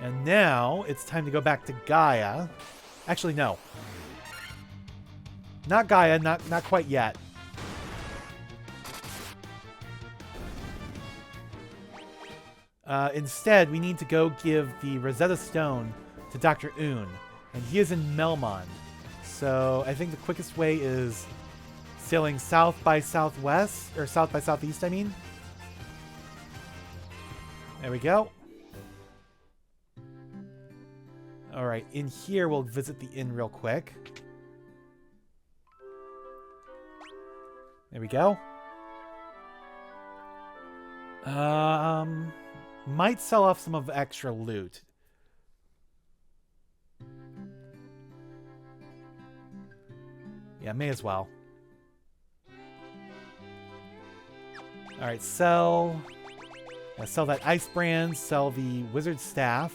And now it's time to go back to Gaia. Actually, no. Not Gaia, not quite yet. Instead, we need to go give the Rosetta Stone to Dr. Un, and he is in Melmond. So I think the quickest way is sailing south by southwest, or south by southeast, I mean. There we go. Alright, in here we'll visit the inn real quick. There we go. Might sell off some of the extra loot. Yeah, may as well. Alright, sell. Yeah, sell that ice brand, sell the wizard staff.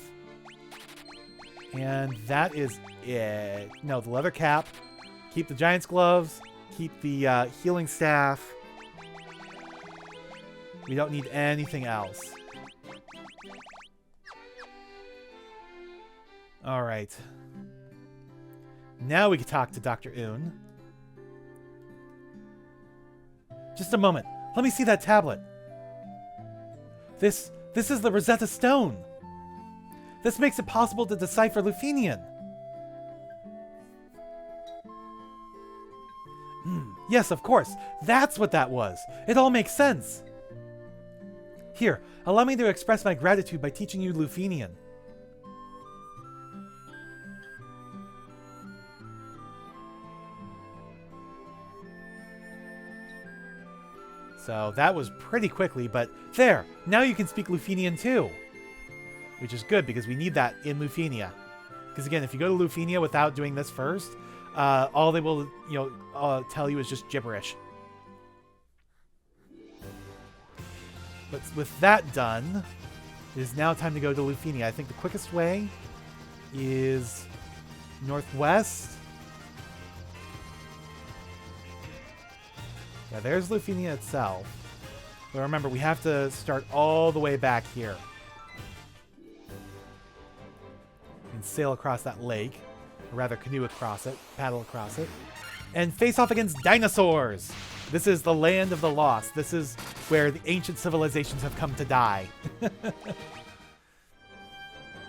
And that is it. No, the leather cap. Keep the giant's gloves. Keep the healing staff. We don't need anything else. Alright. Now we can talk to Dr. Un. Just a moment. Let me see that tablet. This is the Rosetta Stone. This makes it possible to decipher Lufenian. Yes, of course. That's what that was. It all makes sense. Here, allow me to express my gratitude by teaching you Lufenian. So that was pretty quickly, but there! Now you can speak Lufenian too! Which is good, because we need that in Lufenia. Because again, if you go to Lufenia without doing this first, all they will, tell you is just gibberish. But with that done, it is now time to go to Lufenia. I think the quickest way is northwest. Yeah, there's Lufenia itself. But remember, we have to start all the way back here. And sail across that lake. Or rather, canoe across it, paddle across it. And face off against dinosaurs! This is the land of the lost. This is where the ancient civilizations have come to die.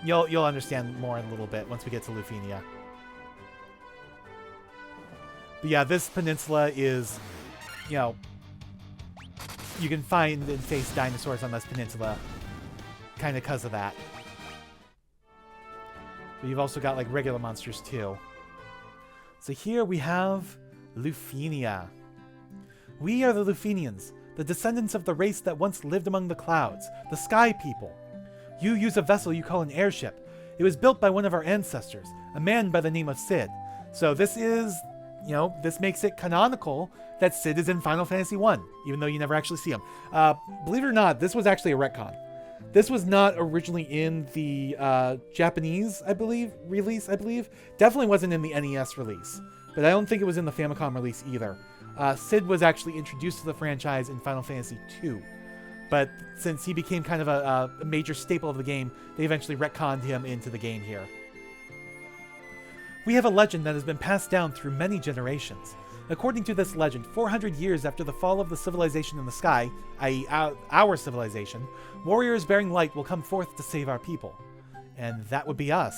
You'll understand more in a little bit once we get to Lufenia. But yeah, this peninsula is, you can find and face dinosaurs on this peninsula. Kind of because of that. But you've also got like regular monsters too. So here we have Lufenia. We are the Lufenians, the descendants of the race that once lived among the clouds, the Sky People. You use a vessel you call an airship. It was built by one of our ancestors, a man by the name of Sid. So this is, this makes it canonical that Sid is in Final Fantasy I, even though you never actually see him. Believe it or not, this was actually a retcon. This was not originally in the Japanese, release. Definitely wasn't in the NES release. But I don't think it was in the Famicom release either. Sid was actually introduced to the franchise in Final Fantasy II. But since he became kind of a major staple of the game, they eventually retconned him into the game here. We have a legend that has been passed down through many generations. According to this legend, 400 years after the fall of the civilization in the sky, i.e. our civilization, warriors bearing light will come forth to save our people. And that would be us.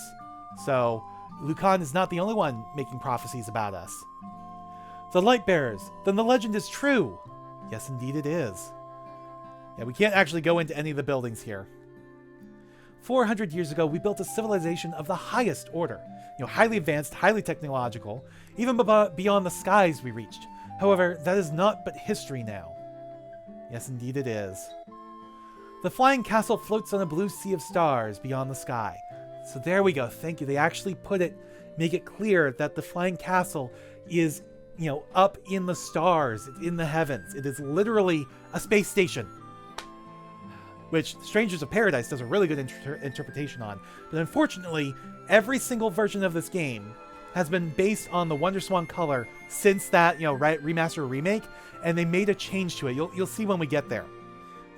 So, Lucan is not the only one making prophecies about us. The light bearers, then the legend is true! Yes, indeed it is. Yeah, we can't actually go into any of the buildings here. 400 years ago, we built a civilization of the highest order. Highly advanced, highly technological, even beyond the skies we reached. However, that is not but history now. Yes, indeed it is. The flying castle floats on a blue sea of stars beyond the sky. So there we go, thank you. They actually make it clear that the flying castle is, up in the stars, in the heavens. It is literally a space station. Which Strangers of Paradise does a really good interpretation on. But unfortunately, every single version of this game has been based on the WonderSwan color since that, remaster or remake, and they made a change to it. You'll see when we get there.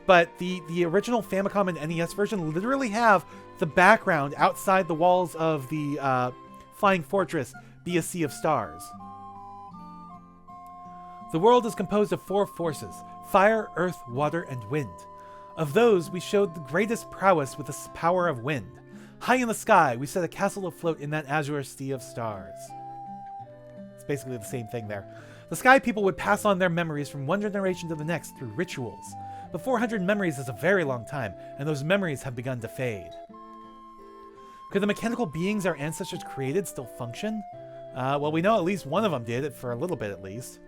but the original Famicom and NES version literally have the background outside the walls of the Flying Fortress be a sea of stars. The world is composed of 4 forces: fire, earth, water, and wind. Of those, we showed the greatest prowess with the power of wind. High in the sky, we set a castle afloat in that azure sea of stars. It's basically the same thing there. The Sky People would pass on their memories from one generation to the next through rituals. But 400 memories is a very long time, and those memories have begun to fade. Could the mechanical beings our ancestors created still function? Well, we know at least one of them did, for a little bit at least.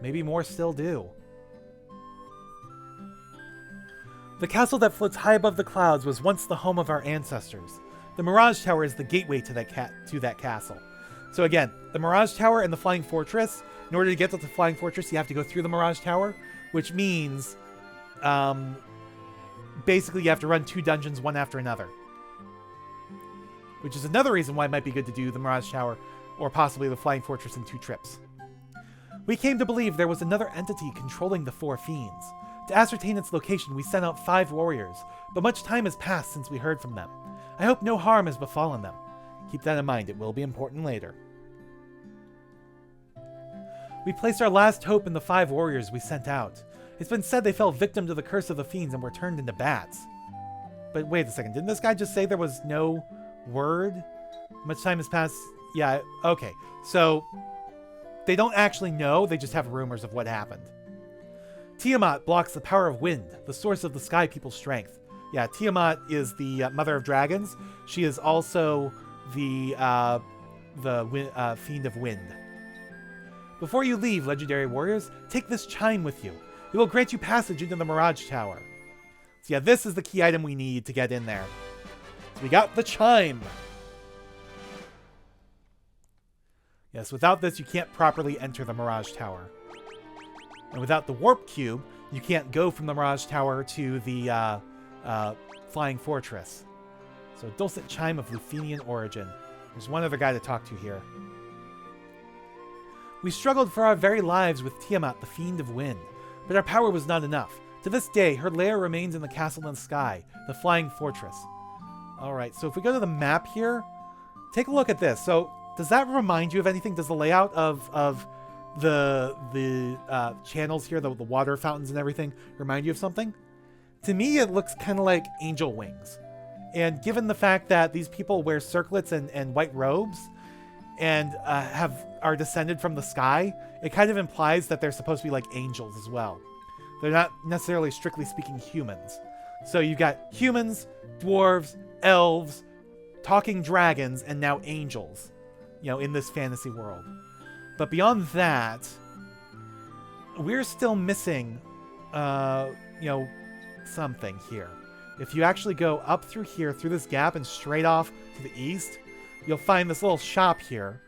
Maybe more still do. The castle that floats high above the clouds was once the home of our ancestors. The Mirage Tower is the gateway to that castle. So again, the Mirage Tower and the Flying Fortress, in order to get to the Flying Fortress, you have to go through the Mirage Tower, which means basically you have to run 2 dungeons one after another. Which is another reason why it might be good to do the Mirage Tower or possibly the Flying Fortress in 2 trips. We came to believe there was another entity controlling the 4 fiends. To ascertain its location, we sent out 5 warriors, but much time has passed since we heard from them. I hope no harm has befallen them. Keep that in mind, it will be important later. We placed our last hope in the 5 warriors we sent out. It's been said they fell victim to the curse of the fiends and were turned into bats. But wait a second, didn't this guy just say there was no word? Much time has passed? Yeah, okay. So, they don't actually know, they just have rumors of what happened. Tiamat blocks the power of wind, the source of the Sky People's strength. Yeah, Tiamat is the mother of dragons. She is also the fiend of wind. Before you leave, legendary warriors, take this chime with you. It will grant you passage into the Mirage Tower. So yeah, this is the key item we need to get in there. So we got the chime. Yes, without this, you can't properly enter the Mirage Tower. And without the warp cube, you can't go from the Mirage Tower to the Flying Fortress. So dulcet chime of Lufenian origin. There's one other guy to talk to here. We struggled for our very lives with Tiamat, the Fiend of Wind, but our power was not enough. To this day, her lair remains in the castle in the sky, the Flying Fortress. Alright, so if we go to the map here, take a look at this. So, does that remind you of anything? Does the layout of the channels here, the water fountains and everything, remind you of something? To me, it looks kind of like angel wings. And given the fact that these people wear circlets and white robes and are descended from the sky, it kind of implies that they're supposed to be like angels as well. They're not necessarily, strictly speaking, humans. So you've got humans, dwarves, elves, talking dragons, and now angels, in this fantasy world. But beyond that, we're still missing, something here. If you actually go up through here, through this gap, and straight off to the east, you'll find this little shop here.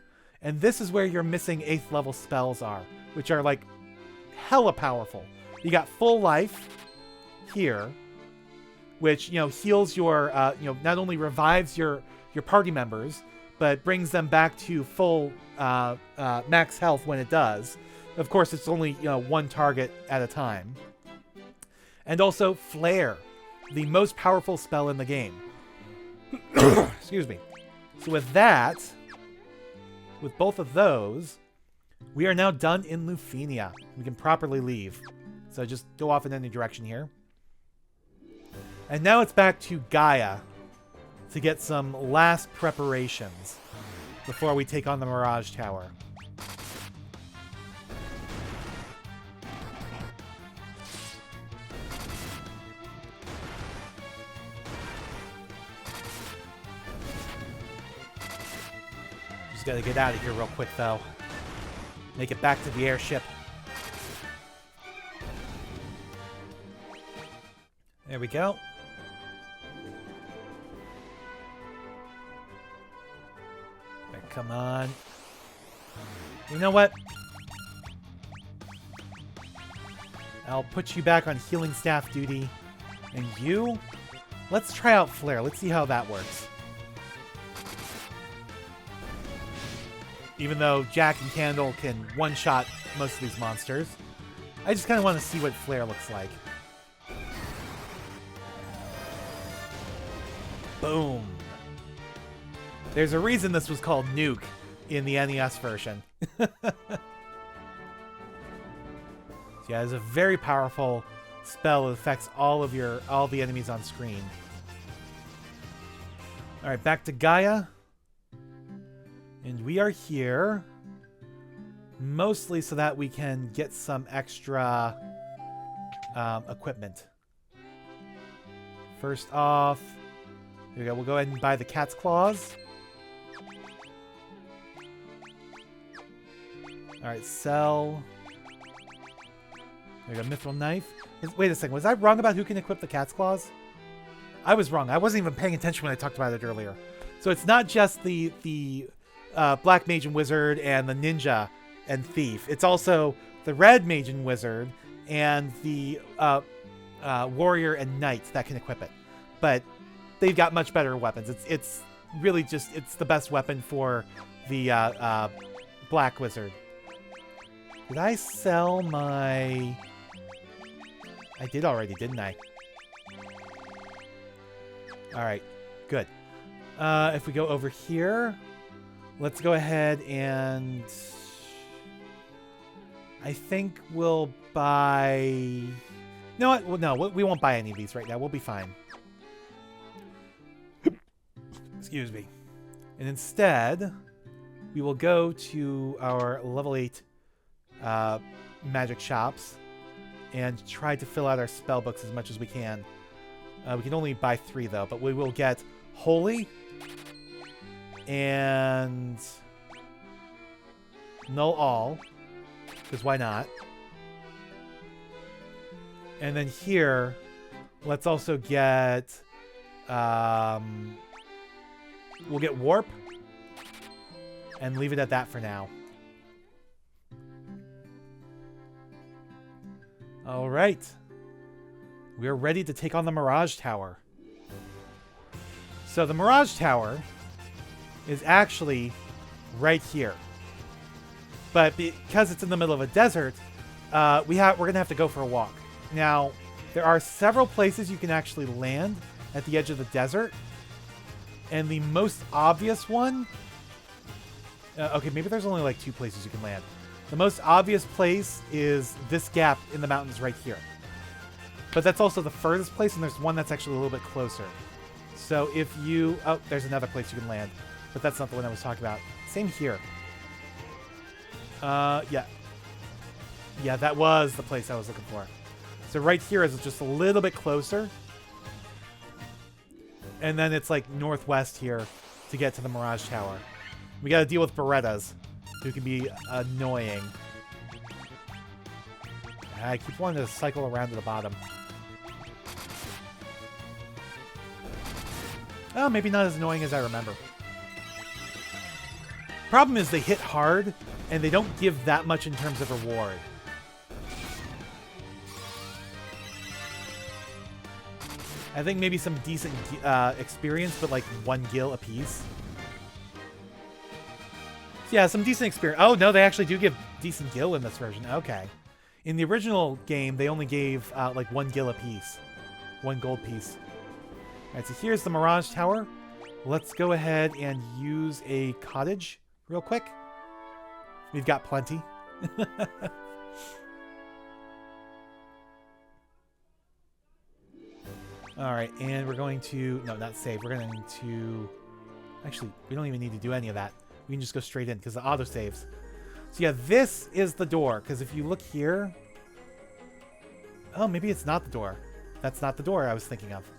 And this is where your missing 8th level spells are, which are, like, hella powerful. You got full life here, which, heals your, not only revives your party members, but brings them back to full max health when it does. Of course, it's only, 1 target at a time. And also Flare, the most powerful spell in the game. Excuse me. So with that, with both of those, we are now done in Lufenia. We can properly leave. So just go off in any direction here. And now it's back to Gaia to get some last preparations before we take on the Mirage Tower. Just gotta get out of here real quick, though. Make it back to the airship. There we go. Right, come on. You know what? I'll put you back on healing staff duty. And you? Let's try out Flare. Let's see how that works. Even though Jack and Candle can one-shot most of these monsters, I just kind of want to see what Flare looks like. Boom. There's a reason this was called Nuke in the NES version. Yeah, it's a very powerful spell that affects all the enemies on screen. All right, back to Gaia. And we are here mostly so that we can get some extra equipment. First off, here we go. We'll go ahead and buy the cat's claws. All right, sell. There we go, mithril knife. Wait a second, was I wrong about who can equip the cat's claws? I was wrong. I wasn't even paying attention when I talked about it earlier. So it's not just the black mage and wizard and the ninja and thief. It's also the red mage and wizard and the warrior and knight that can equip it. But they've got much better weapons. It's really just, it's the best weapon for the black wizard. Did I sell my... I did already, didn't I? Alright, good. If we go over here, let's go ahead and... I think we'll buy... You know what? Well, no, we won't buy any of these right now. We'll be fine. Excuse me. And instead, we will go to our level 8 magic shops and try to fill out our spell books as much as we can. We can only buy 3 though, but we will get Holy and Null All, because why not? And then here, let's also get, we'll get Warp and leave it at that for now. All right. We are ready to take on the Mirage Tower. So the Mirage Tower is actually right here. But because it's in the middle of a desert, we're going to have to go for a walk. Now, there are several places you can actually land at the edge of the desert. And the most obvious one... okay, maybe there's only like 2 places you can land. The most obvious place is this gap in the mountains right here. But that's also the furthest place, and there's one that's actually a little bit closer. So if you... Oh, there's another place you can land. But that's not the one I was talking about. Same here. Yeah. Yeah, that was the place I was looking for. So right here is just a little bit closer. And then it's like northwest here to get to the Mirage Tower. We gotta deal with Berettas, who can be annoying. I keep wanting to cycle around to the bottom. Oh, maybe not as annoying as I remember. Problem is they hit hard, and they don't give that much in terms of reward. I think maybe some decent experience, but like 1 gil apiece. So yeah, some decent experience. Oh, no, they actually do give decent gil in this version. Okay. In the original game, they only gave like 1 gil apiece. 1 gold piece. Alright, so here's the Mirage Tower. Let's go ahead and use a cottage real quick. We've got plenty. Alright, and we're going to... No, not save. We're going to... Actually, we don't even need to do any of that. We can just go straight in because the auto saves. So yeah, this is the door. Because if you look here... Oh, maybe it's not the door. That's not the door I was thinking of.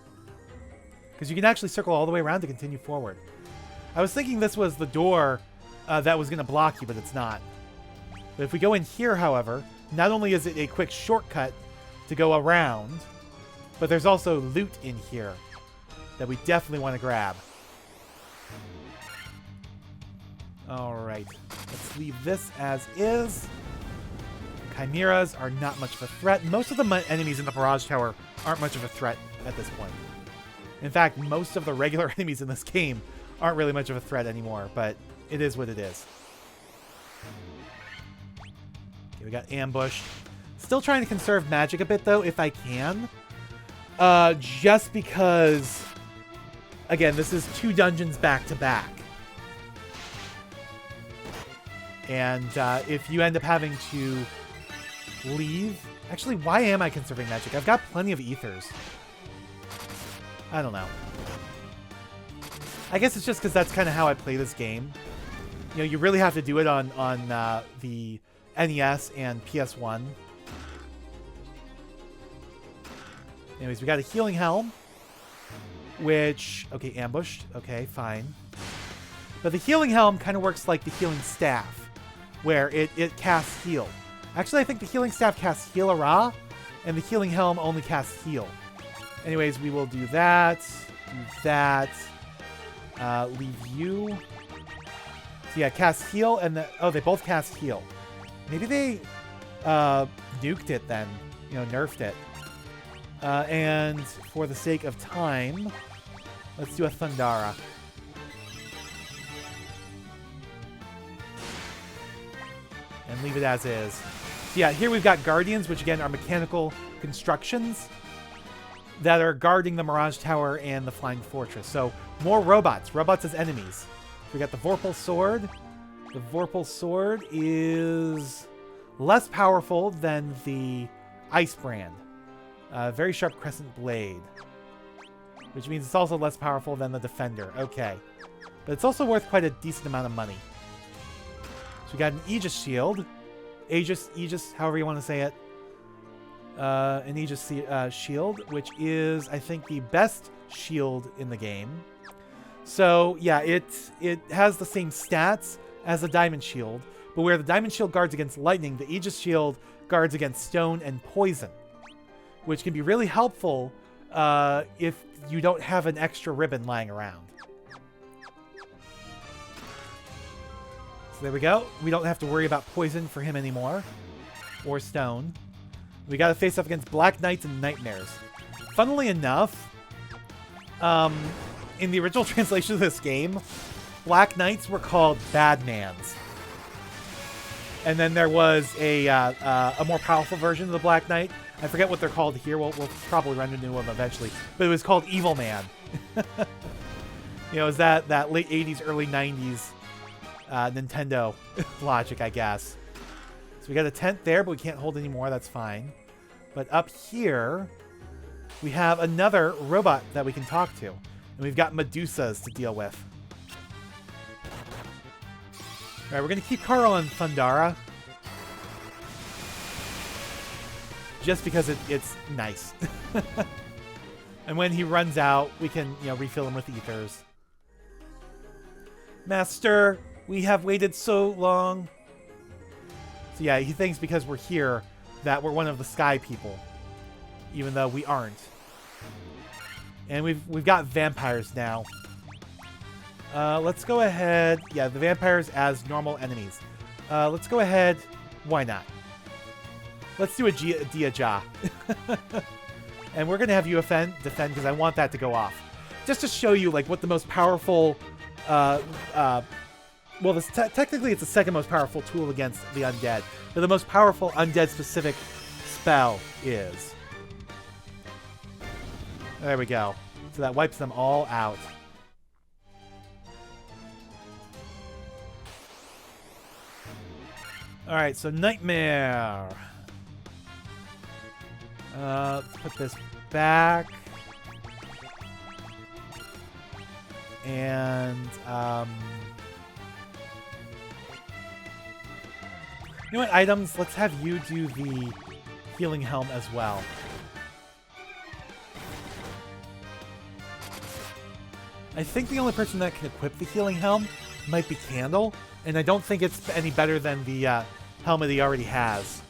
Because you can actually circle all the way around to continue forward. I was thinking this was the door that was going to block you, but it's not. But if we go in here, however, not only is it a quick shortcut to go around, but there's also loot in here that we definitely want to grab. Alright, let's leave this as is. Chimeras are not much of a threat. Most of the enemies in the Mirage Tower aren't much of a threat at this point. In fact, most of the regular enemies in this game aren't really much of a threat anymore, but it is what it is. Okay, we got ambushed. Still trying to conserve magic a bit, though, if I can. Just because again, this is 2 dungeons back to back. And if you end up having to leave... Actually, why am I conserving magic? I've got plenty of ethers. I don't know. I guess it's just because that's kind of how I play this game. You know, you really have to do it on the NES and PS1. Anyways, we got a healing helm, which... Okay, ambushed. Okay, fine. But the healing helm kind of works like the healing staff, where it casts heal. Actually, I think the healing staff casts Heal-A-Ra, and the healing helm only casts heal. Anyways, we will do that. Do that. Leave you. So yeah, cast heal, and oh, they both cast heal. Maybe they nuked it then. You know, nerfed it. And for the sake of time, let's do a Thundara. And leave it as is. So yeah, here we've got Guardians, which again are mechanical constructions that are guarding the Mirage Tower and the Flying Fortress. So more robots. Robots as enemies. We got the Vorpal Sword. The Vorpal Sword is less powerful than the Ice Brand. Very sharp crescent blade. Which means it's also less powerful than the Defender. Okay. But it's also worth quite a decent amount of money. So we got an Aegis Shield. Aegis, however you want to say it. An Aegis Shield, which is, I think, the best shield in the game. So, yeah, it has the same stats as the Diamond Shield. But where the Diamond Shield guards against lightning, the Aegis Shield guards against stone and poison. Which can be really helpful if you don't have an extra ribbon lying around. So there we go. We don't have to worry about poison for him anymore. Or stone. We got to face up against Black Knights and Nightmares. Funnily enough, in the original translation of this game, Black Knights were called Badmans. And then there was a more powerful version of the Black Knight. I forget what they're called here. We'll probably run into them eventually. But it was called Evil Man. You know, it was that late 80s, early 90s Nintendo logic, I guess. So we got a tent there, but we can't hold any more. That's fine. But up here, we have another robot that we can talk to. And we've got Medusas to deal with. Alright, we're going to keep Carl on Thundara. Just because it's nice. And when he runs out, we can, you know, refill him with ethers. Master, we have waited so long. So yeah, he thinks because we're here that we're one of the sky people. Even though we aren't. And we've got vampires now. Let's go ahead. Yeah, the vampires as normal enemies. Let's go ahead. Why not? Let's do a Dia-Ja. And we're going to have you defend because I want that to go off. Just to show you like what the most powerful... well, technically it's the second most powerful tool against the undead. But the most powerful undead-specific spell is. There we go. So that wipes them all out. Alright, so Nightmare. Let's put this back. And, you know what, items? Let's have you do the healing helm as well. I think the only person that can equip the healing helm might be Candle, and I don't think it's any better than the helmet he already has.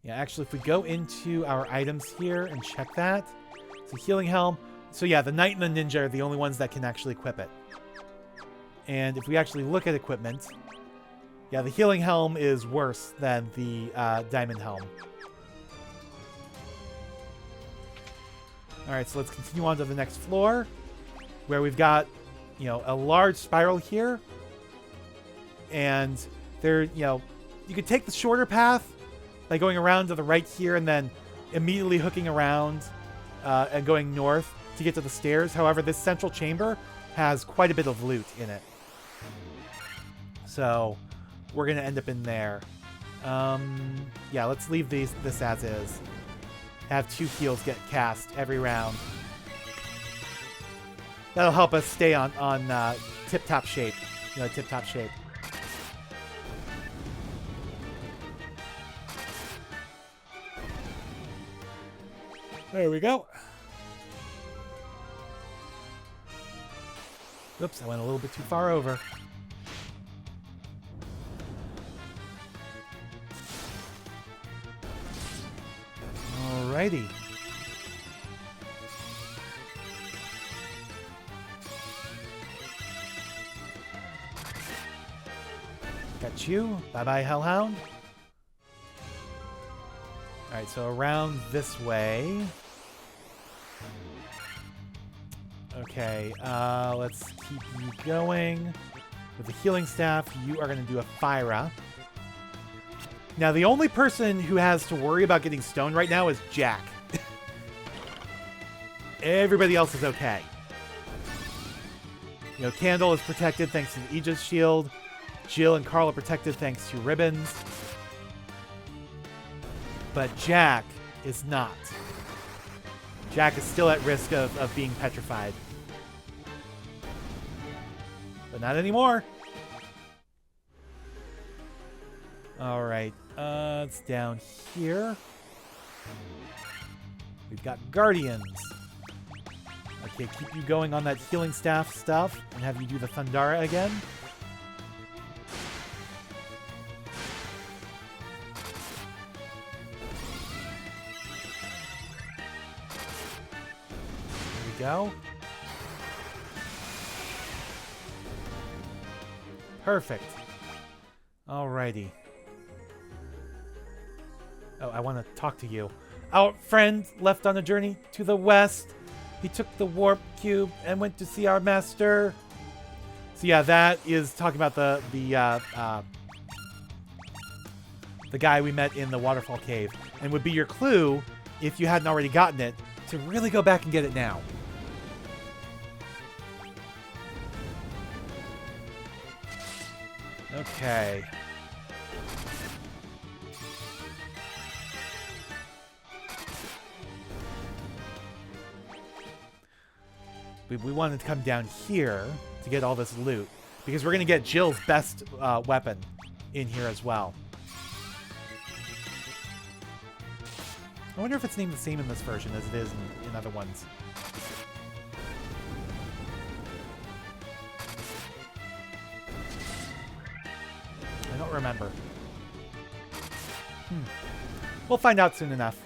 Yeah, actually, if we go into our items here and check that, it's a healing helm. So yeah, the Knight and the Ninja are the only ones that can actually equip it. And if we actually look at equipment, yeah, the healing helm is worse than the diamond helm. Alright, so let's continue on to the next floor, where we've got, you know, a large spiral here. And there, you know, You could take the shorter path by going around to the right here and then immediately hooking around and going north to get to the stairs. However, this central chamber has quite a bit of loot in it. So we're going to end up in there. Yeah, let's leave this as is. Have 2 heals get cast every round. That'll help us stay on tip-top shape. You know, tip-top shape. There we go. Oops, I went a little bit too far over. Alrighty. Got you. Bye-bye, Hellhound. Alright, so around this way. Okay, let's keep you going. With the healing staff, you are going to do a Fyra. Now, the only person who has to worry about getting stoned right now is Jack. Everybody else is okay. You know, Candle is protected thanks to the Aegis shield. Jill and Carl are protected thanks to ribbons. But Jack is not. Jack is still at risk of being petrified. But not anymore. Alright, it's down here. We've got Guardians. Okay, keep you going on that healing staff stuff and have you do the Thundara again. There we go. Perfect. Alrighty. Oh, I want to talk to you. Our friend left on a journey to the west. He took the warp cube and went to see our master. So yeah, that is talking about the guy we met in the waterfall cave, and would be your clue if you hadn't already gotten it to really go back and get it now. Okay. We wanted to come down here to get all this loot, because we're going to get Jill's best weapon in here as well. I wonder if it's named the same in this version as it is in other ones. I don't remember. We'll find out soon enough.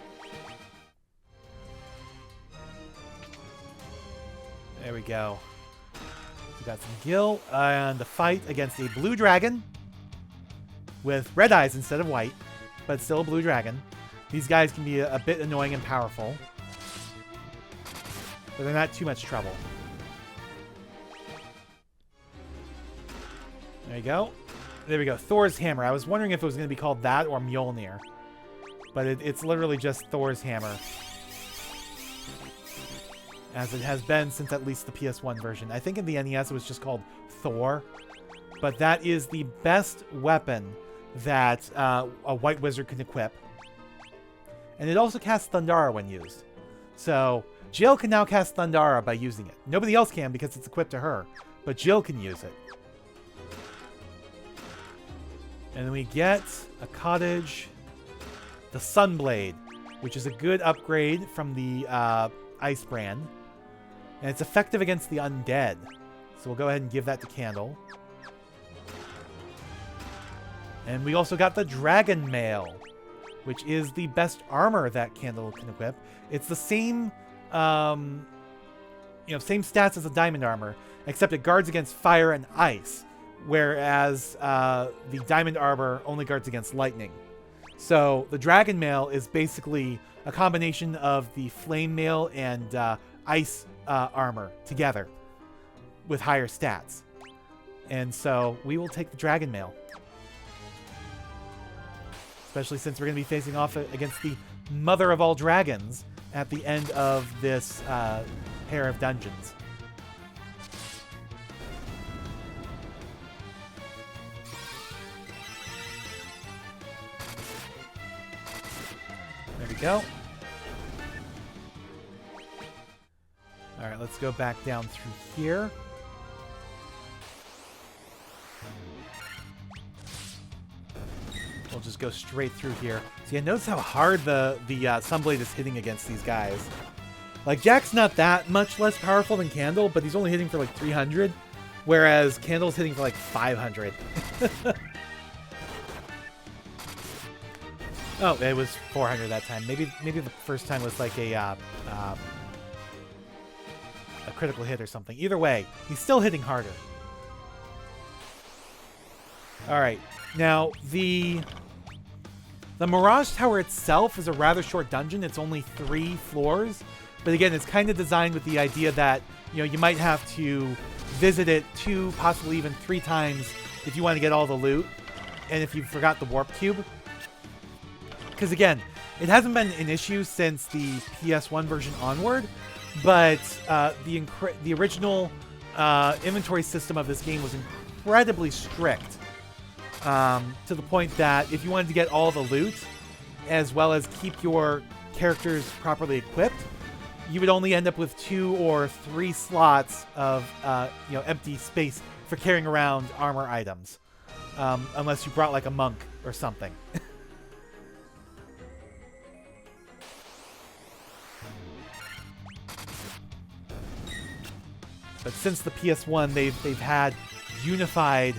There we go. We got some Gil and the fight against a blue dragon with red eyes instead of white, but still a blue dragon. These guys can be a bit annoying and powerful, but they're not too much trouble. There you go. There we go. Thor's hammer. I was wondering if it was going to be called that or Mjolnir, but it's literally just Thor's hammer, as it has been since at least the PS1 version. I think in the NES it was just called Thor, but that is the best weapon that a white wizard can equip. And it also casts Thundara when used. So Jill can now cast Thundara by using it. Nobody else can because it's equipped to her, but Jill can use it. And then we get a cottage, the Sunblade, which is a good upgrade from the Ice brand. And it's effective against the undead. So we'll go ahead and give that to Candle. And we also got the Dragon Mail, which is the best armor that Candle can equip. It's the same, same stats as the Diamond armor, except it guards against fire and ice, whereas the Diamond armor only guards against lightning. So the Dragon Mail is basically a combination of the Flame Mail and ice armor together with higher stats. And so we will take the Dragon Mail. Especially since we're going to be facing off against the mother of all dragons at the end of this pair of dungeons. There we go. Alright, let's go back down through here. We'll just go straight through here. See, notice how hard the Sunblade is hitting against these guys. Like, Jack's not that much less powerful than Candle, but he's only hitting for like 300, whereas Candle's hitting for like 500. Oh, it was 400 that time. Maybe the first time was like a critical hit or something. Either way, he's still hitting harder. All right, now the Mirage Tower itself is a rather short dungeon. It's only 3 floors, but again, it's kind of designed with the idea that, you know, you might have to visit it 2, possibly even 3 times if you want to get all the loot, and if you forgot the warp cube. Because again, it hasn't been an issue since the PS1 version onward, but the original inventory system of this game was incredibly strict, to the point that if you wanted to get all the loot, as well as keep your characters properly equipped, you would only end up with 2 or 3 slots of empty space for carrying around armor items, unless you brought like a monk or something. But since the PS1, they've had unified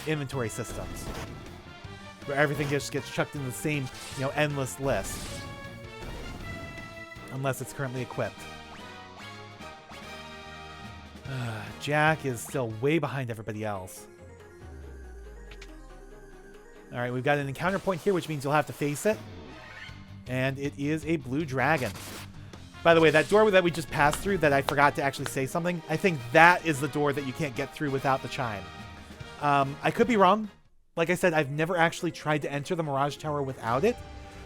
inventory systems, where everything just gets chucked in the same, endless list, unless it's currently equipped. Jack is still way behind everybody else. All right, we've got an encounter point here, which means you'll have to face it, and it is a blue dragon. By the way, that door that we just passed through that I forgot to actually say something, I think that is the door that you can't get through without the chime. I could be wrong. Like I said, I've never actually tried to enter the Mirage Tower without it.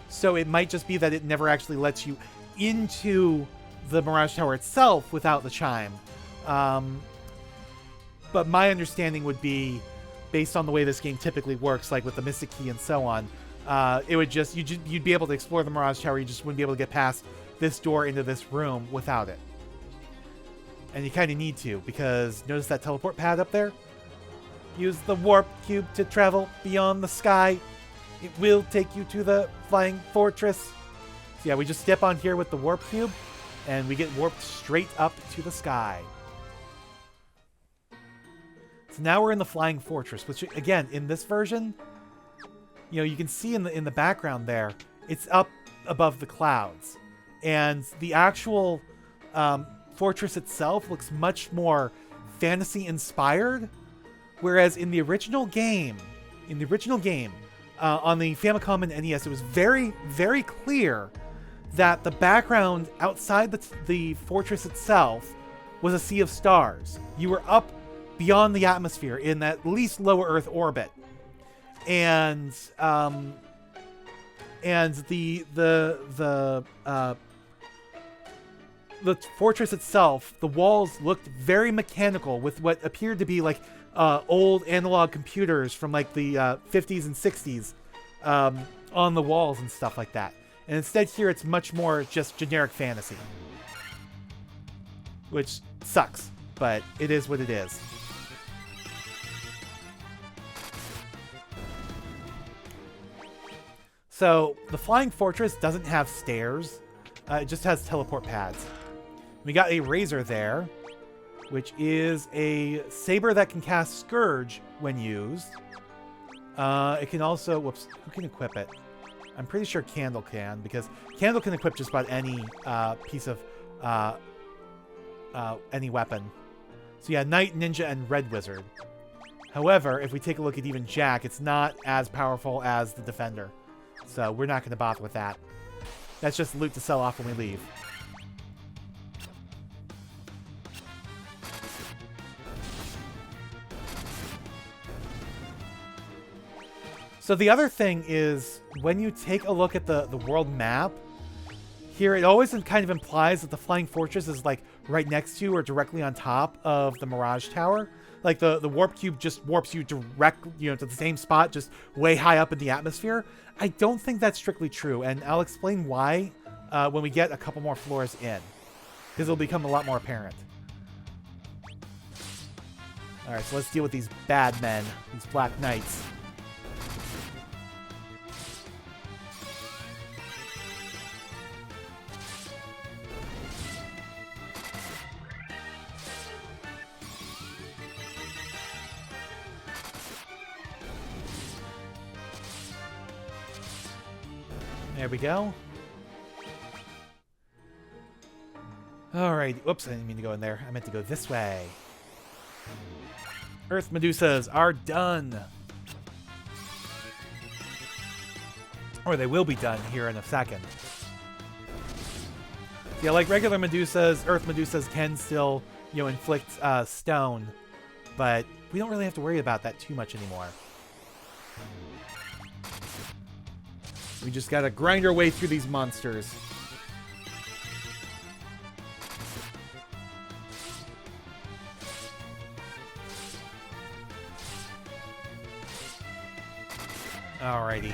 So it might just be that it never actually lets you into the Mirage Tower itself without the chime. But my understanding would be, based on the way this game typically works, like with the Mystic Key and so on, it would just, you'd be able to explore the Mirage Tower, you just wouldn't be able to get past this door into this room without it. And you kind of need to, because notice that teleport pad up there? Use the warp cube to travel beyond the sky. It will take you to the flying fortress. So yeah, we just step on here with the warp cube, and we get warped straight up to the sky. So now we're in the flying fortress, which again, in this version, you can see in the background there, it's up above the clouds. And the actual fortress itself looks much more fantasy-inspired, whereas in the original game, on the Famicom and NES, it was very, very clear that the background outside the fortress itself was a sea of stars. You were up beyond the atmosphere in at least lower Earth orbit, and the fortress itself, the walls looked very mechanical, with what appeared to be like old analog computers from like the 50s and 60s on the walls and stuff like that. And instead here it's much more just generic fantasy, which sucks, but it is what it is. So the Flying Fortress doesn't have stairs, it just has teleport pads. We got a Razor there, which is a saber that can cast Scourge when used. It can also, whoops, who can equip it? I'm pretty sure Candle can, because Candle can equip just about any piece of any weapon. So yeah, Knight, Ninja, and Red Wizard. However, if we take a look at even Jack, it's not as powerful as the Defender. So we're not going to bother with that. That's just loot to sell off when we leave. So So the other thing is, when you take a look at the world map, here it always kind of implies that the Flying Fortress is like right next to or directly on top of the Mirage Tower. Like the warp cube just warps you direct, to the same spot, just way high up in the atmosphere. I don't think that's strictly true, and I'll explain why when we get a couple more floors in, because it'll become a lot more apparent. All right, so let's deal with these bad men, these Black Knights. There we go. Alright. Whoops, I didn't mean to go in there. I meant to go this way. Earth Medusas are done. Or they will be done here in a second. Yeah, like regular Medusas, Earth Medusas can still, inflict stone. But we don't really have to worry about that too much anymore. We just gotta grind our way through these monsters. Alrighty.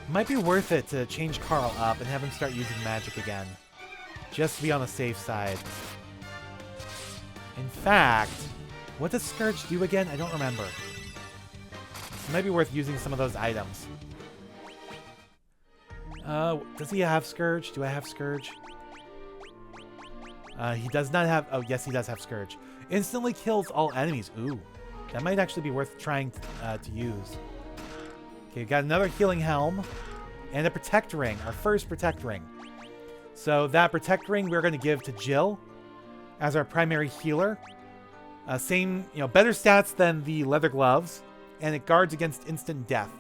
Might be worth it to change Carl up and have him start using magic again. Just to be on the safe side. In fact, what does Scourge do again? I don't remember. It might be worth using some of those items. Does he have Scourge? Do I have Scourge? He does not have... Oh, yes, he does have Scourge. Instantly kills all enemies. Ooh. That might actually be worth trying to use. Okay, we've got another healing helm. And a Protect Ring. Our first Protect Ring. So that Protect Ring we're going to give to Jill as our primary healer. Same, better stats than the leather gloves. And it guards against instant death.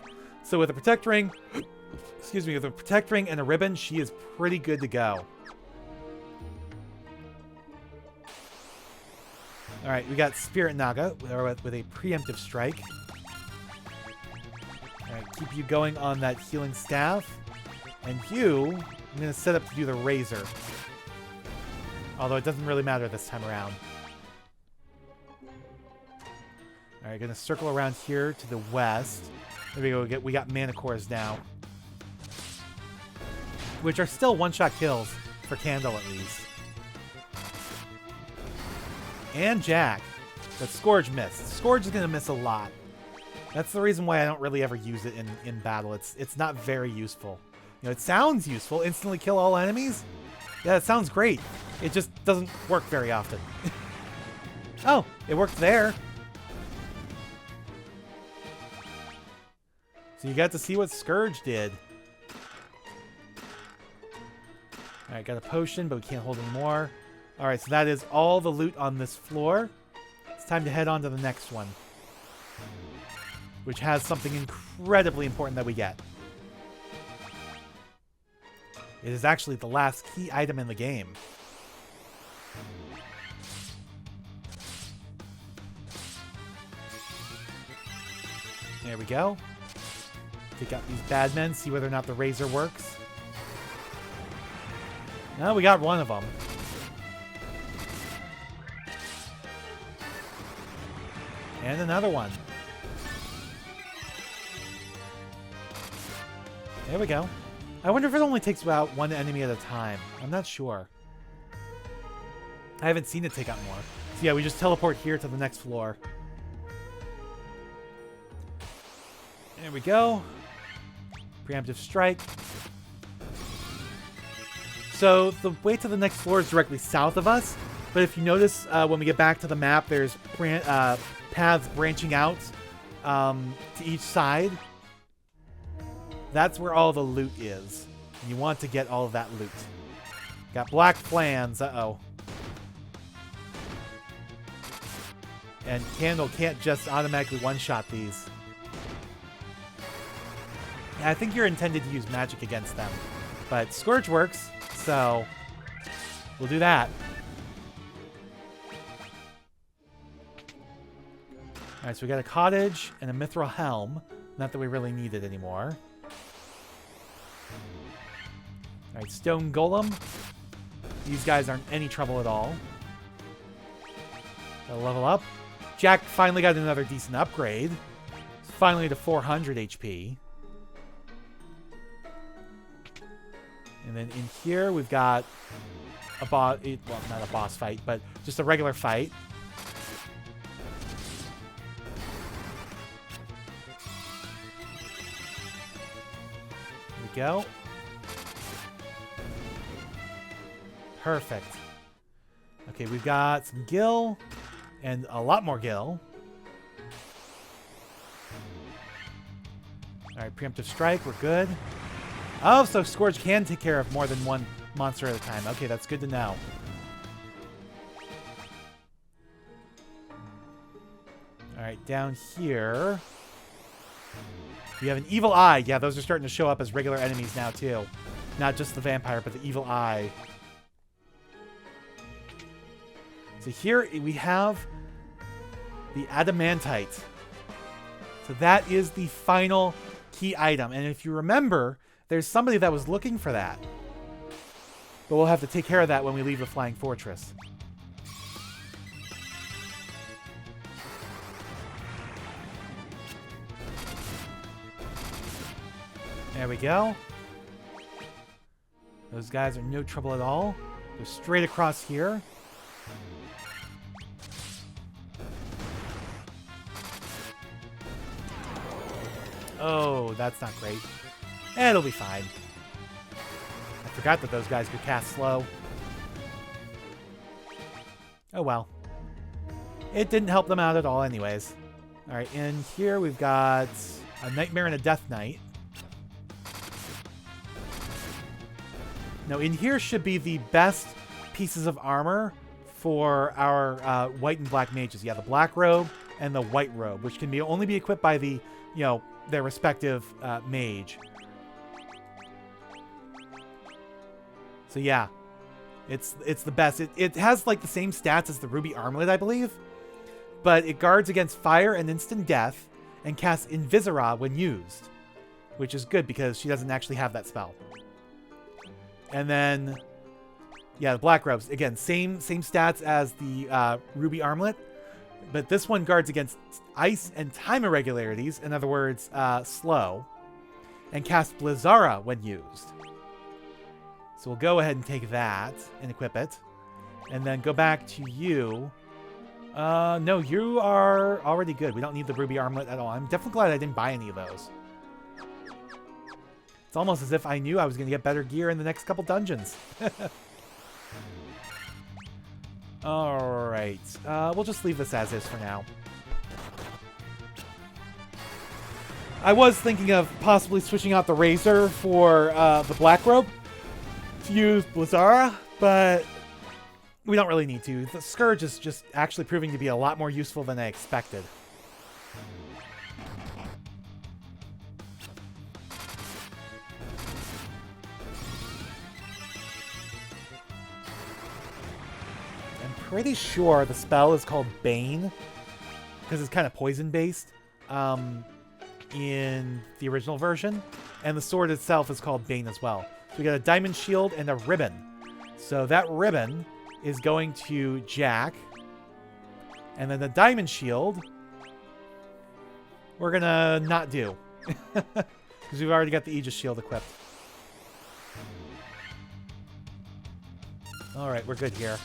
So with a Protect Ring... Excuse me, with a Protect Ring and a ribbon, she is pretty good to go. Alright, we got Spirit Naga with a preemptive strike. Alright, keep you going on that healing staff. And you, I'm going to set up to do the Razor. Although it doesn't really matter this time around. Alright, going to circle around here to the west. There we go, we got Manticores now. Which are still one-shot kills for Candle, at least. And Jack. But Scourge missed. Scourge is going to miss a lot. That's the reason why I don't really ever use it in battle. It's not very useful. It sounds useful. Instantly kill all enemies? Yeah, it sounds great. It just doesn't work very often. Oh, it worked there. So you got to see what Scourge did. Alright, got a potion, but we can't hold any more. Alright, so that is all the loot on this floor. It's time to head on to the next one. Which has something incredibly important that we get. It is actually the last key item in the game. There we go. Take out these bad men, see whether or not the Razor works. No, we got one of them. And another one. There we go. I wonder if it only takes about one enemy at a time. I'm not sure. I haven't seen it take out more. So yeah, we just teleport here to the next floor. There we go. Preemptive strike. So the way to the next floor is directly south of us. But if you notice, when we get back to the map, there's paths branching out to each side. That's where all the loot is. And you want to get all of that loot. Got black flans. Uh-oh. And Candle can't just automatically one-shot these. Yeah, I think you're intended to use magic against them. But Scourge works, so we'll do that. Alright, so we got a cottage and a mithril helm. Not that we really need it anymore. Alright, Stone Golem. These guys aren't any trouble at all. Gotta level up. Jack finally got another decent upgrade. Finally to 400 HP. And then in here we've got a boss, well, not a boss fight, but just a regular fight. There we go. Perfect. Okay, we've got some gil and a lot more gil. Alright, preemptive strike, we're good. Oh, so Scourge can take care of more than one monster at a time. Okay, that's good to know. Alright, down here. We have an evil eye. Yeah, those are starting to show up as regular enemies now, too. Not just the vampire, but the evil eye. So here we have the adamantite. So that is the final key item. And if you remember, there's somebody that was looking for that. But we'll have to take care of that when we leave the Flying Fortress. There we go. Those guys are no trouble at all. Go straight across here. Oh, that's not great. It'll be fine. I forgot that those guys could cast slow. Oh well. It didn't help them out at all anyways. Alright, in here we've got a Nightmare and a Death Knight. Now in here should be the best pieces of armor for our white and black mages. Yeah, the black robe and the white robe, which can only be equipped by the, their respective mage. So yeah, it's the best. It has like the same stats as the Ruby Armlet, I believe, but it guards against fire and instant death and casts Invisera when used, which is good because she doesn't actually have that spell. And then, yeah, the black robes, again, same stats as the Ruby Armlet, but this one guards against ice and time irregularities, in other words, slow, and casts Blizzara when used. So we'll go ahead and take that and equip it. And then go back to you. No, you are already good. We don't need the Ruby Armlet at all. I'm definitely glad I didn't buy any of those. It's almost as if I knew I was going to get better gear in the next couple dungeons. Alright. We'll just leave this as is for now. I was thinking of possibly switching out the Razor for the Black Robe to use Blizzara, but we don't really need to. The Scourge is just actually proving to be a lot more useful than I expected. I'm pretty sure the spell is called Bane, because it's kind of poison-based in the original version, and the sword itself is called Bane as well. So we got a diamond shield and a ribbon. So that ribbon is going to Jack. And then the diamond shield, we're going to not do. Because we've already got the Aegis shield equipped. Alright, we're good here.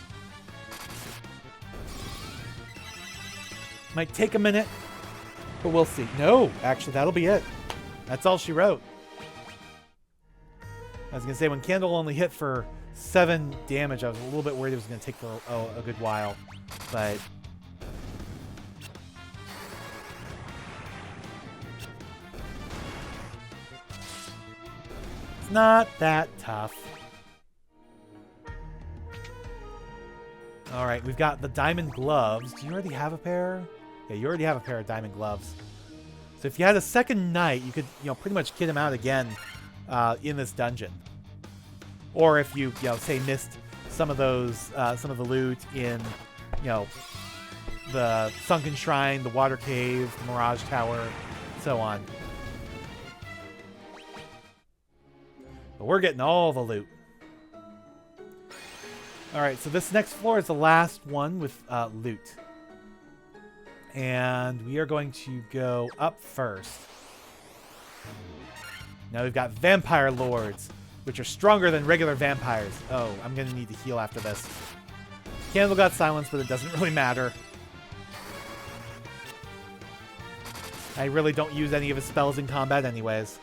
Might take a minute, but we'll see. No, actually, that'll be it. That's all she wrote. I was going to say, when Candle only hit for 7 damage, I was a little bit worried it was going to take for a good while. But it's not that tough. Alright, we've got the diamond gloves. Do you already have a pair? Yeah, you already have a pair of diamond gloves. So if you had a second night, you could, pretty much kit him out again in this dungeon. Or if you, say missed some of those, some of the loot in, the Sunken Shrine, the Water Cave, the Mirage Tower, so on. But we're getting all the loot. Alright, so this next floor is the last one with loot. And we are going to go up first. Now we've got vampire lords, which are stronger than regular vampires. Oh, I'm going to need to heal after this. Candle got silenced, but it doesn't really matter. I really don't use any of his spells in combat anyways.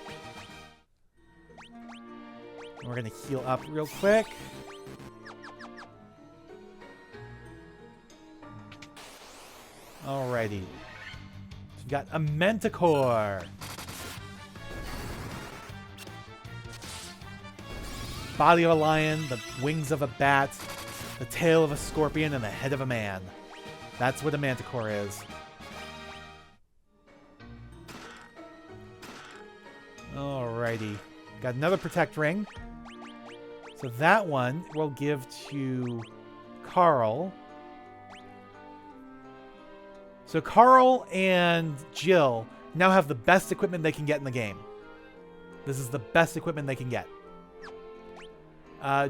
We're going to heal up real quick. Alrighty. We've got a Manticore. Body of a lion, the wings of a bat, the tail of a scorpion, and the head of a man. That's what a Manticore is. Alrighty. Got another Protect Ring. So that one we'll give to Carl. So Carl and Jill now have the best equipment they can get in the game. This is the best equipment they can get.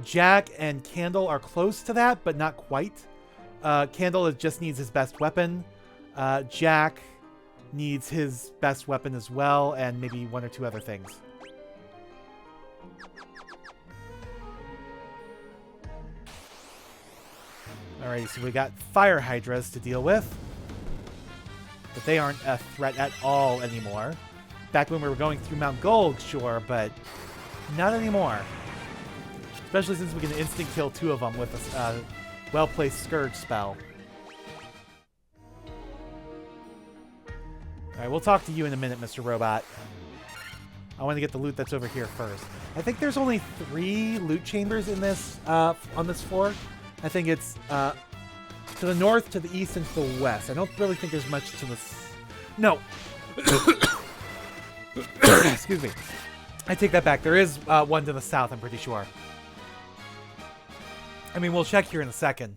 Jack and Candle are close to that, but not quite. Candle just needs his best weapon. Jack needs his best weapon as well, and maybe one or two other things. Alright, so we got fire hydras to deal with. But they aren't a threat at all anymore. Back when we were going through Mount Gold, sure, but not anymore. Especially since we can instant kill two of them with a well-placed Scourge spell. Alright, we'll talk to you in a minute, Mr. Robot. I want to get the loot that's over here first. I think there's only 3 loot chambers in this on this floor. I think it's to the north, to the east, and to the west. I don't really think there's much to the... No! Excuse me. I take that back. There is one to the south, I'm pretty sure. I mean, we'll check here in a second.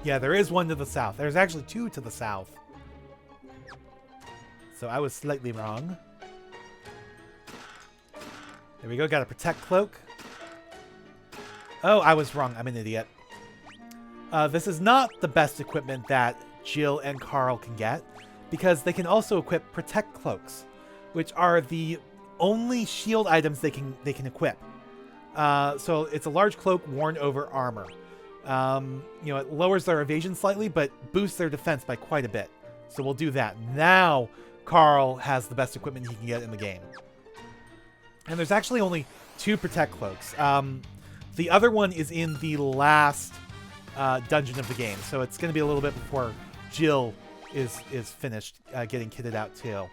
Yeah, there is one to the south. There's actually 2 to the south. So I was slightly wrong. There we go. Got a Protect Cloak. Oh, I was wrong. I'm an idiot. This is not the best equipment that Jill and Carl can get, because they can also equip Protect Cloaks, which are the only shield items they can equip. So it's a large cloak worn over armor. You know, it lowers their evasion slightly, but boosts their defense by quite a bit. So we'll do that. Now Carl has the best equipment he can get in the game. And there's actually only 2 Protect Cloaks. The other one is in the last dungeon of the game, so it's going to be a little bit before Jill is finished getting kitted out too. All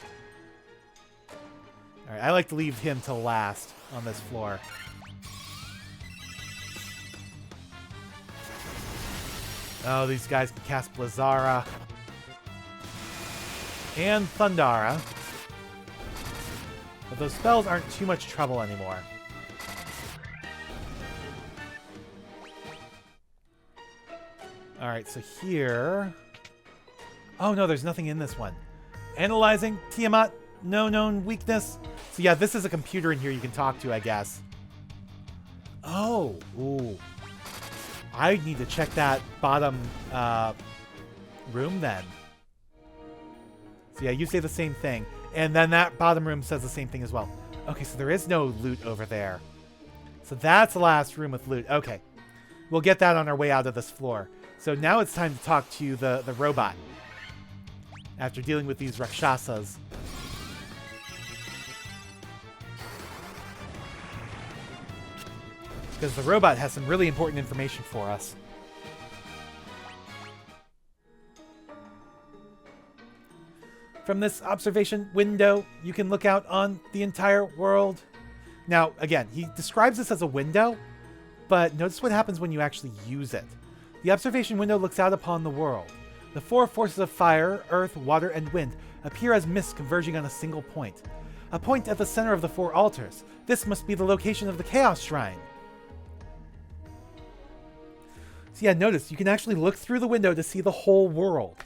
right, I like to leave him to last on this floor. Oh, these guys can cast Blizzara and Thundara, but those spells aren't too much trouble anymore. Alright, so here... Oh no, there's nothing in this one. Analyzing, Tiamat, no known weakness. So yeah, this is a computer in here you can talk to, I guess. Oh, ooh. I need to check that bottom room then. So yeah, you say the same thing. And then that bottom room says the same thing as well. Okay, so there is no loot over there. So that's the last room with loot. Okay. We'll get that on our way out of this floor. So now it's time to talk to the robot. After dealing with these Rakshasas. Because the robot has some really important information for us. From this observation window, you can look out on the entire world. Now, again, he describes this as a window, but notice what happens when you actually use it. The observation window looks out upon the world. The 4 forces of fire, earth, water, and wind appear as mist converging on a single point. A point at the center of the 4 altars. This must be the location of the Chaos Shrine. So yeah, notice, you can actually look through the window to see the whole world.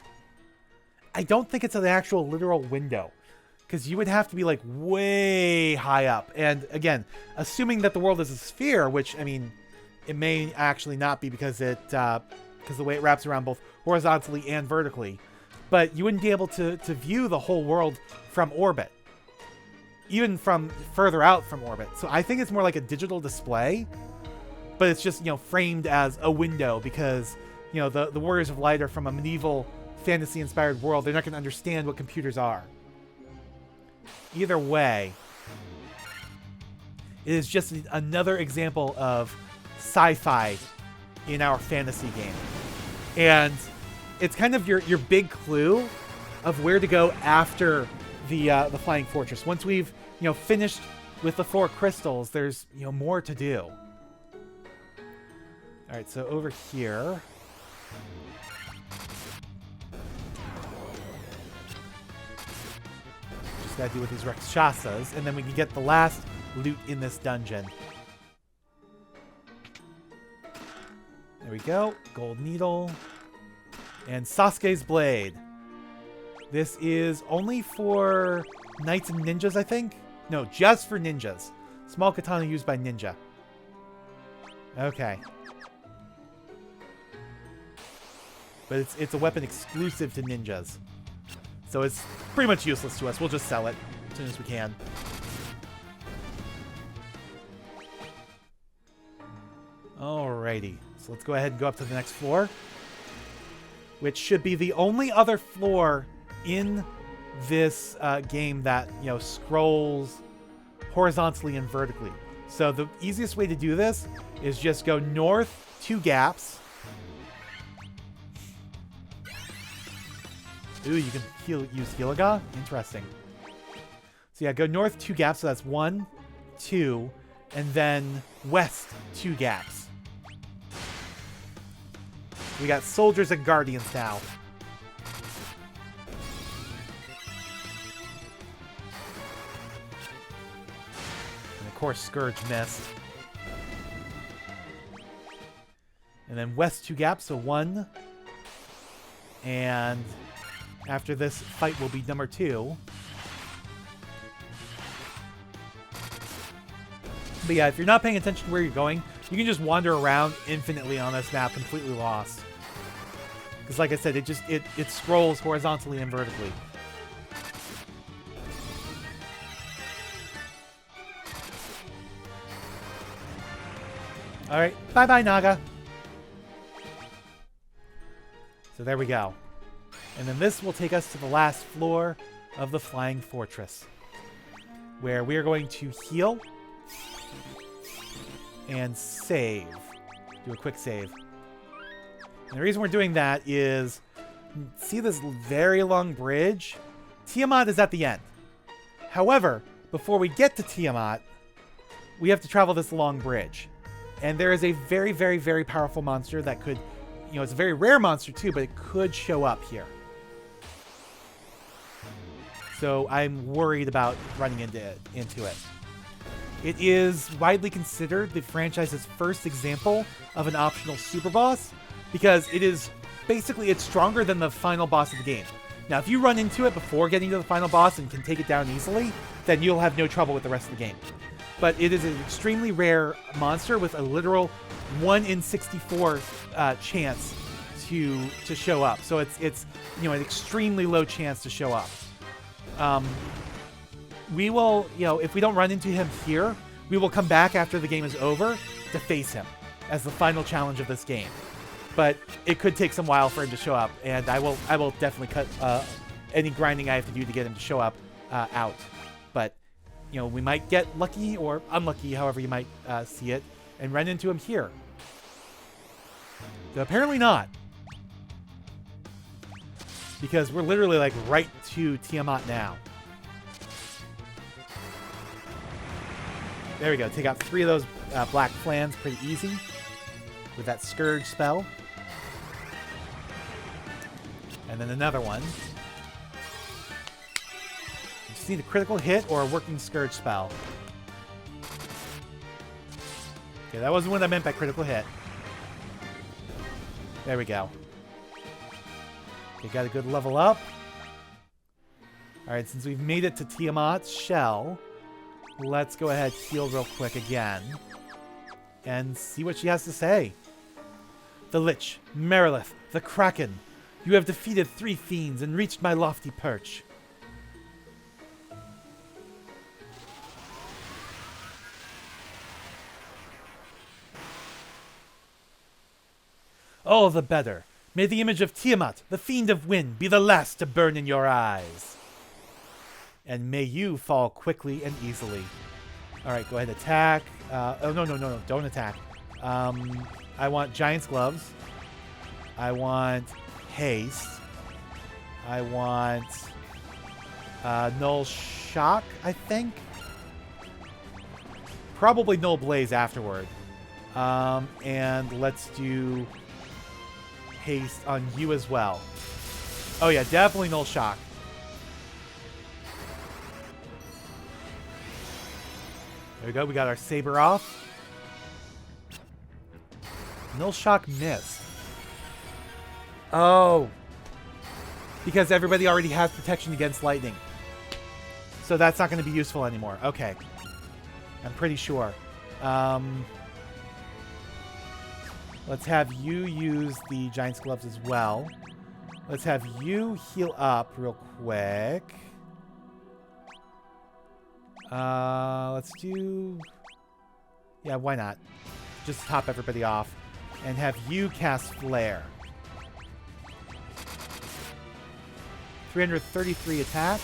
I don't think it's an actual literal window, because you would have to be like way high up. And again, assuming that the world is a sphere, which I mean, it may actually not be because the way it wraps around both horizontally and vertically. But you wouldn't be able to view the whole world from orbit, even from further out from orbit. So I think it's more like a digital display, but it's just, framed as a window because, the Warriors of Light are from a medieval fantasy-inspired world. They're not going to understand what computers are. Either way, it is just another example of sci-fi in our fantasy game. And it's kind of your big clue of where to go after the Flying Fortress. Once we've, finished with the 4 crystals, there's, more to do. All right, so over here. Just gotta deal with these Rakshasas, and then we can get the last loot in this dungeon. There we go. Gold needle. And Sasuke's blade. This is only for knights and ninjas, I think? No, just for ninjas. Small katana used by ninja. Okay. But it's a weapon exclusive to ninjas. So it's pretty much useless to us. We'll just sell it as soon as we can. Alrighty. So let's go ahead and go up to the next floor, which should be the only other floor in this game that, scrolls horizontally and vertically. So the easiest way to do this is just go north 2 gaps. Ooh, you can use Healaga? Interesting. So yeah, go north 2 gaps, so that's 1, 2, and then west 2 gaps. We got soldiers and guardians now. And of course, Scourge missed. And then west 2 gaps, so 1. And after this fight will be number 2. But yeah, if you're not paying attention to where you're going, you can just wander around infinitely on this map, completely lost. Because like I said, it scrolls horizontally and vertically. Alright, bye-bye, Naga. So there we go. And then this will take us to the last floor of the Flying Fortress, where we are going to heal and save. Do a quick save. And the reason we're doing that is, see this very long bridge? Tiamat is at the end. However, before we get to Tiamat, we have to travel this long bridge. And there is a very, very, very powerful monster that could, it's a very rare monster too, but it could show up here. So I'm worried about running into it. It is widely considered the franchise's first example of an optional super boss, because it is basically, it's stronger than the final boss of the game. Now, if you run into it before getting to the final boss and can take it down easily, then you'll have no trouble with the rest of the game. But it is an extremely rare monster with a literal 1 in 64 chance to show up. So it's an extremely low chance to show up. We will, if we don't run into him here, we will come back after the game is over to face him as the final challenge of this game. But it could take some while for him to show up, and I will definitely cut any grinding I have to do to get him to show up out. But we might get lucky or unlucky, however you might see it, and run into him here. So apparently not, because we're literally like right to Tiamat now. There we go. Take out 3 of those black flans pretty easy with that Scourge spell. And then another one. You just need a critical hit or a working Scourge spell. Okay, that wasn't what I meant by critical hit. There we go. Okay, got a good level up. Alright, since we've made it to Tiamat's shell, let's go ahead, heal real quick again. And see what she has to say. The Lich, Merilith, the Kraken. You have defeated 3 fiends and reached my lofty perch. All the better. May the image of Tiamat, the fiend of wind, be the last to burn in your eyes. And may you fall quickly and easily. Alright, go ahead, attack. Oh, no, don't attack. I want Giant's Gloves. I want Haste. I want Null Shock, I think. Probably Null Blaze afterward. And let's do Haste on you as well. Oh yeah, definitely Null Shock. There we go, we got our Saber off. Null Shock missed. Oh. Because everybody already has protection against lightning. So that's not going to be useful anymore. Okay. I'm pretty sure. Let's have you use the Giant's Gloves as well. Let's have you heal up real quick. Let's do... Yeah, why not? Just top everybody off. And have you cast Flare. 333 attack.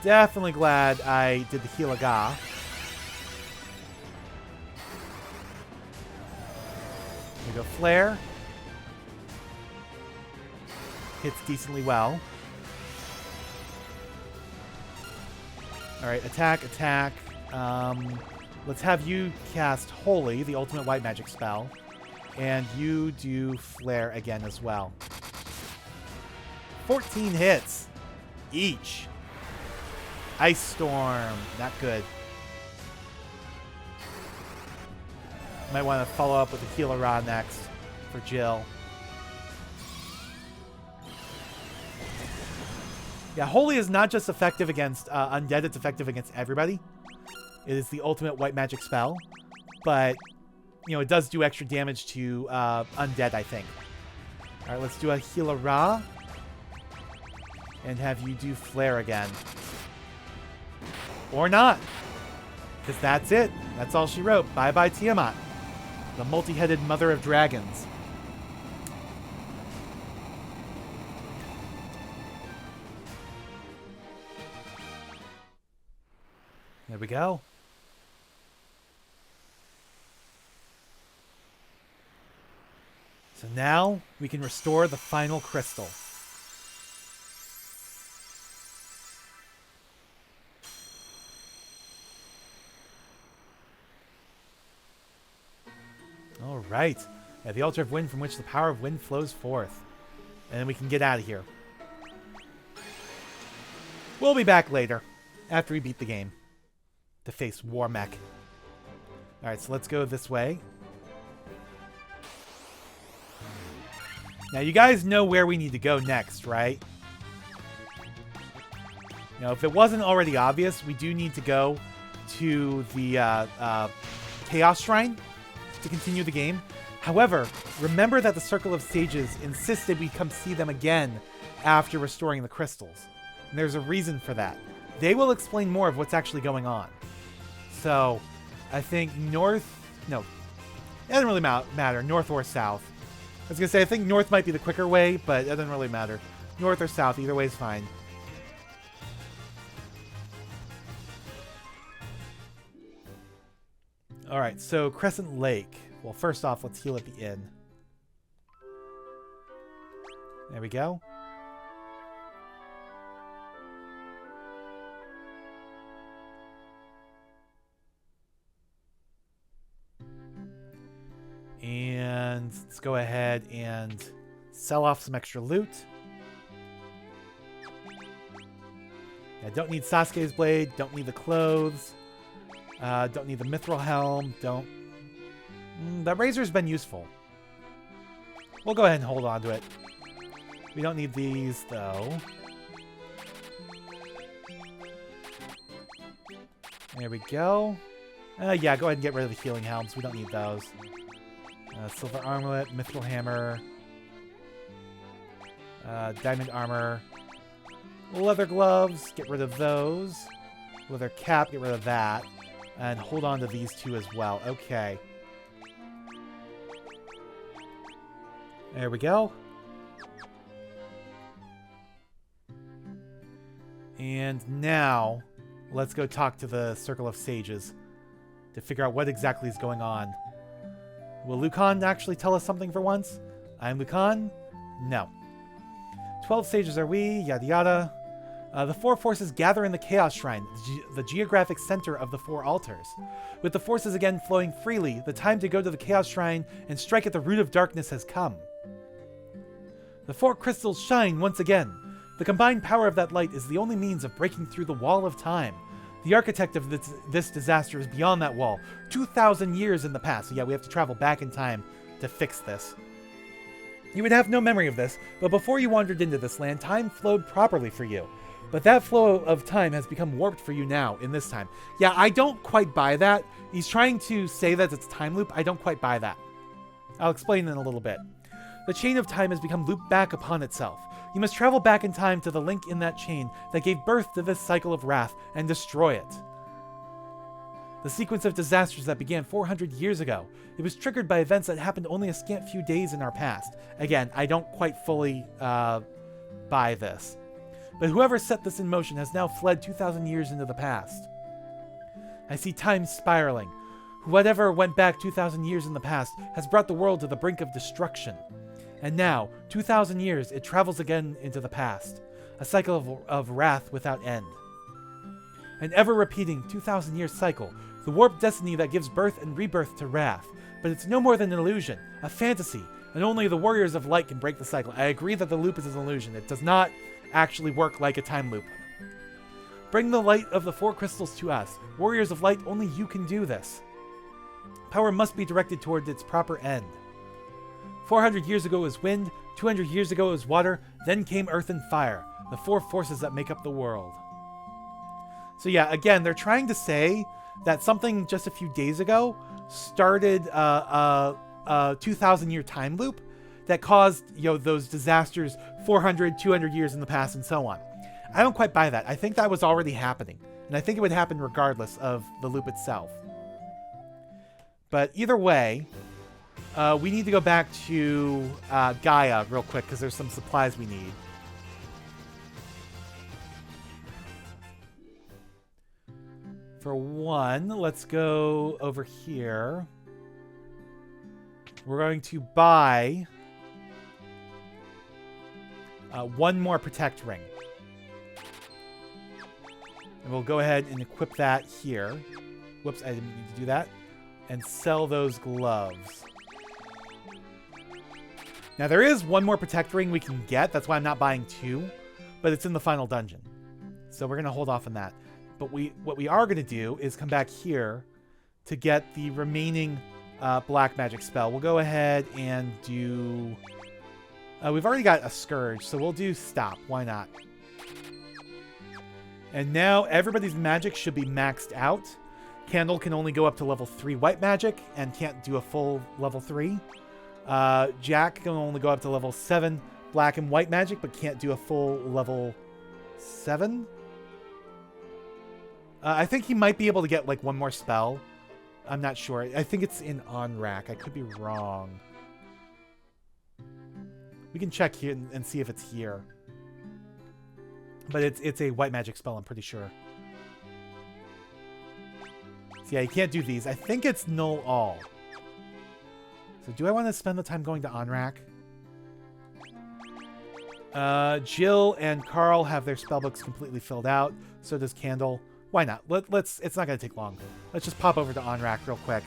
Definitely glad I did the Healaga. There we go, Flare. Hits decently well. Alright, attack, attack. Let's have you cast Holy, the ultimate white magic spell. And you do Flare again as well. 14 hits each. Ice Storm, not good. Might want to follow up with a Healer Rod next for Jill. Yeah, Holy is not just effective against undead, it's effective against everybody. It is the ultimate white magic spell. But, you know, it does do extra damage to undead, I think. Alright, let's do a Healer Ra. And have you do Flare again. Or not. Because that's it. That's all she wrote. Bye-bye Tiamat. The multi-headed mother of dragons. There we go. So now we can restore the final crystal. Alright. Yeah, the altar of wind from which the power of wind flows forth. And then we can get out of here. We'll be back later, after we beat the game, to face Warmech. Alright, so let's go this way. Now, you guys know where we need to go next, right? You know, if it wasn't already obvious, we do need to go to the Chaos Shrine to continue the game. However, remember that the Circle of Sages insisted we come see them again after restoring the crystals. And there's a reason for that. They will explain more of what's actually going on. So, I think north... No, it doesn't really matter, north or south. I was going to say, I think north might be the quicker way, but it doesn't really matter. North or south, either way is fine. Alright, so Crescent Lake. Well, first off, let's heal at the inn. There we go. And let's go ahead and sell off some extra loot. I don't need Sasuke's blade, don't need the clothes. Don't need the mithril helm. Don't... that razor's been useful. We'll go ahead and hold on to it. We don't need these, though. There we go. Yeah, go ahead and get rid of the healing helms. We don't need those. Silver armlet, mithril hammer, diamond armor, leather gloves, get rid of those. Leather cap, get rid of that. And hold on to these two as well. Okay. There we go. And now, let's go talk to the Circle of Sages to figure out what exactly is going on. Will Lucan actually tell us something for once? I'm Lucan? No. 12 sages are we, yada yada. The four forces gather in the Chaos Shrine, the geographic center of the four altars. With the forces again flowing freely, the time to go to the Chaos Shrine and strike at the root of darkness has come. The four crystals shine once again. The combined power of that light is the only means of breaking through the wall of time. The architect of this disaster is beyond that wall, 2,000 years in the past. So yeah, we have to travel back in time to fix this. You would have no memory of this, but before you wandered into this land, time flowed properly for you. But that flow of time has become warped for you now, in this time. Yeah, I don't quite buy that. He's trying to say that it's a time loop. I don't quite buy that. I'll explain in a little bit. The chain of time has become looped back upon itself. You must travel back in time to the link in that chain that gave birth to this cycle of wrath and destroy it. The sequence of disasters that began 400 years ago. It was triggered by events that happened only a scant few days in our past. Again, I don't quite fully buy this. But whoever set this in motion has now fled 2,000 years into the past. I see time spiraling. Whatever went back 2,000 years in the past has brought the world to the brink of destruction. And now, 2,000 years, it travels again into the past. A cycle of wrath without end. An ever-repeating 2,000-year cycle. The warped destiny that gives birth and rebirth to wrath. But it's no more than an illusion, a fantasy, and only the warriors of light can break the cycle. I agree that the loop is an illusion. It does not actually work like a time loop. Bring the light of the four crystals to us. Warriors of light, only you can do this. Power must be directed toward its proper end. 400 years ago was wind, 200 years ago was water, then came earth and fire, the four forces that make up the world. So yeah, again, they're trying to say that something just a few days ago started a 2,000-year time loop that caused, those disasters 400, 200 years in the past and so on. I don't quite buy that. I think that was already happening, and I think it would happen regardless of the loop itself. But either way, we need to go back to Gaia real quick because there's some supplies we need. For one, let's go over here. We're going to buy one more Protect Ring. And we'll go ahead and equip that here. Whoops, I didn't mean to do that. And sell those gloves. Now, there is one more Protect Ring we can get. That's why I'm not buying two. But it's in the final dungeon. So we're going to hold off on that. But what we are going to do is come back here to get the remaining black magic spell. We'll go ahead and do... we've already got a Scourge, so we'll do Stop. Why not? And now everybody's magic should be maxed out. Candle can only go up to level 3 white magic and can't do a full level 3. Jack can only go up to level 7 black and white magic, but can't do a full level 7. I think he might be able to get like one more spell. I'm not sure. I think it's in on rack. I could be wrong. We can check here and see if it's here. But it's a white magic spell, I'm pretty sure. So yeah, you can't do these. I think it's null all. So do I want to spend the time going to Onrak? Jill and Carl have their spellbooks completely filled out. So does Candle. Why not? Let's. It's not going to take long. Let's just pop over to Onrak real quick.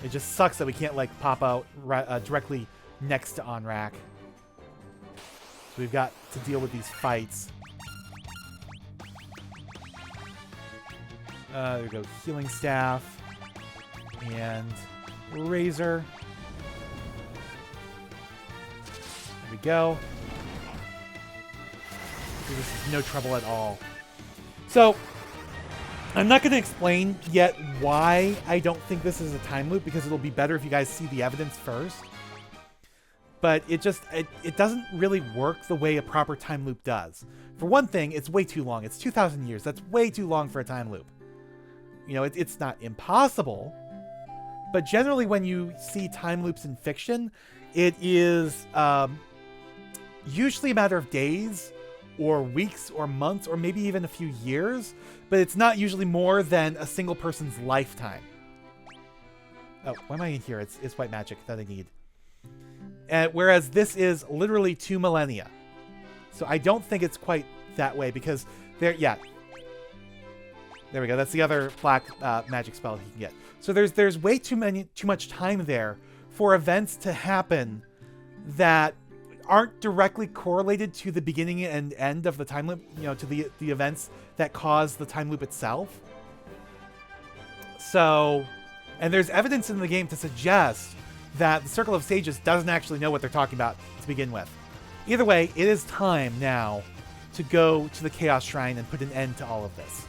It just sucks that we can't like pop out directly next to Onrak. So we've got to deal with these fights. There we go. Healing Staff. And Razor. There we go. This is no trouble at all. So, I'm not going to explain yet why I don't think this is a time loop, because it'll be better if you guys see the evidence first. But it doesn't really work the way a proper time loop does. For one thing, it's way too long. It's 2,000 years. That's way too long for a time loop. You know, it's not impossible, but generally when you see time loops in fiction, it is usually a matter of days or weeks or months or maybe even a few years, but it's not usually more than a single person's lifetime. Oh, why am I in here? It's white magic that I need. Whereas this is literally 2 millennia. So I don't think it's quite that way, because there we go. That's the other black magic spell he can get. So there's way too much time there for events to happen that aren't directly correlated to the beginning and end of the time loop, you know, to the events that cause the time loop itself. So, and there's evidence in the game to suggest that the Circle of Sages doesn't actually know what they're talking about to begin with. Either way, it is time now to go to the Chaos Shrine and put an end to all of this.